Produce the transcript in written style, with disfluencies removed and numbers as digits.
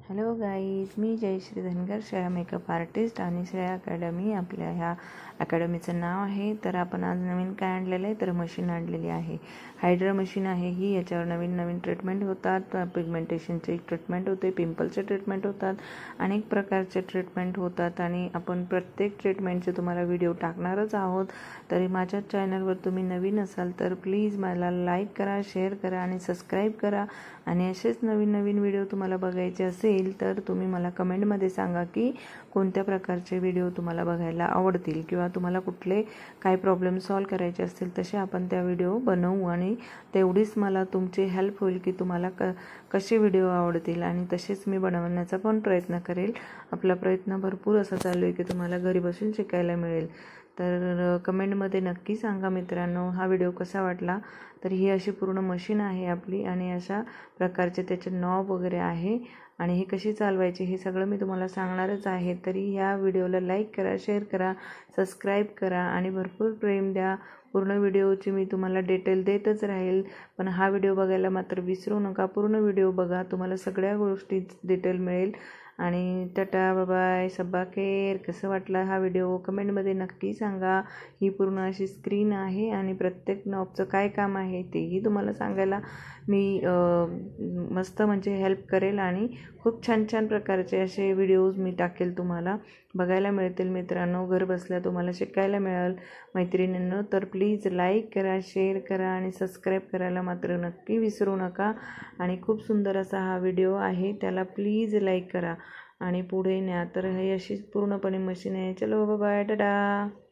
Hello guys, मी Jayashree Dhangar, Shreya makeup artist आणि Shreya academy आपल्या ह्या अकॅडमीचं नाव आहे। तर आपण आज नवीन काय आणलेलं आहे तर मशीन आणलेली आहे, हायड्रा मशीन आहे ही। याच्यावर नवीन ट्रीटमेंट होतात, पिगमेंटेशनचे ट्रीटमेंट होते, पिंपलचे ट्रीटमेंट होतात, अनेक प्रकारचे ट्रीटमेंट होतात आणि आपण प्रत्येक ट्रीटमेंटचे तुम्हाला व्हिडिओ टाकणारच आहोत। तरी माझ्या चॅनलवर तुम्ही नवीन असाल तर प्लीज मला लाईक करा, शेअर करा आणि सबस्क्राईब करा। आणि असेच नवीन व्हिडिओ तुम्हाला बघायचे असेल तर तुम्ही मला कमेंटमध्ये सांगा की कोणत्या प्रकारचे व्हिडिओ तुम्हाला बघायला आवडतील किंवा तुम्हाला कुठले काय प्रॉब्लेम सॉल्व करायचे असतील तसे आपण त्या व्हिडिओ बनवू। आणि तेवढीच मला तुमची हेल्प होईल की तुम्हाला कसे व्हिडिओ आवडतील आणि तसेच मी बनवण्याचा पण प्रयत्न करेल। आपला प्रयत्न भरपूर असा चालू आहे की तुम्हाला घरी बसून शिकायला मिळेल। तर कमेंटमध्ये नक्की सांगा मित्रांनो हा व्हिडिओ कसा वाटला। तर ही अशी पूर्ण मशीन आहे आपली आणि अशा प्रकारचे त्याचे नॉब वगैरे आहे आणि हे कशी चालवायची हे सगळं मी तुम्हाला सांगणारच आहे। तरी ह्या व्हिडिओला लाईक करा, शेअर करा, सबस्क्राईब करा आणि भरपूर प्रेम द्या। पूर्ण व्हिडिओची मी तुम्हाला डिटेल देतच राहील, पण हा व्हिडिओ बघायला मात्र विसरू नका। पूर्ण व्हिडिओ बघा, तुम्हाला सगळ्या गोष्टी डिटेल मिळेल। आणि टाटा, बाय बाय, सब्बा खैर। कसं वाटला हा व्हिडिओ कमेंटमध्ये नक्की सांगा। ही पूर्ण अशी स्क्रीन आहे आणि प्रत्येक नॉबचं काय काम आहे तेही तुम्हाला सांगायला मी मस्त म्हणजे हेल्प करेल आणि खूप छान प्रकारचे असे व्हिडिओज मी टाकेल, तुम्हाला बघायला मिळतील मित्रांनो। घर बसल्या तुम्हाला शिकायला मिळेल मैत्रिणींनो। तर प्लीज लाईक करा, शेअर करा आणि सबस्क्राईब करायला मात्र नक्की विसरू नका। आणि खूप सुंदर असा हा व्हिडिओ आहे, त्याला प्लीज लाईक करा आणि पुढे न्या। तर हे अशीच पूर्णपणे मशीन आहे। चलो बाय बाय, टाटा।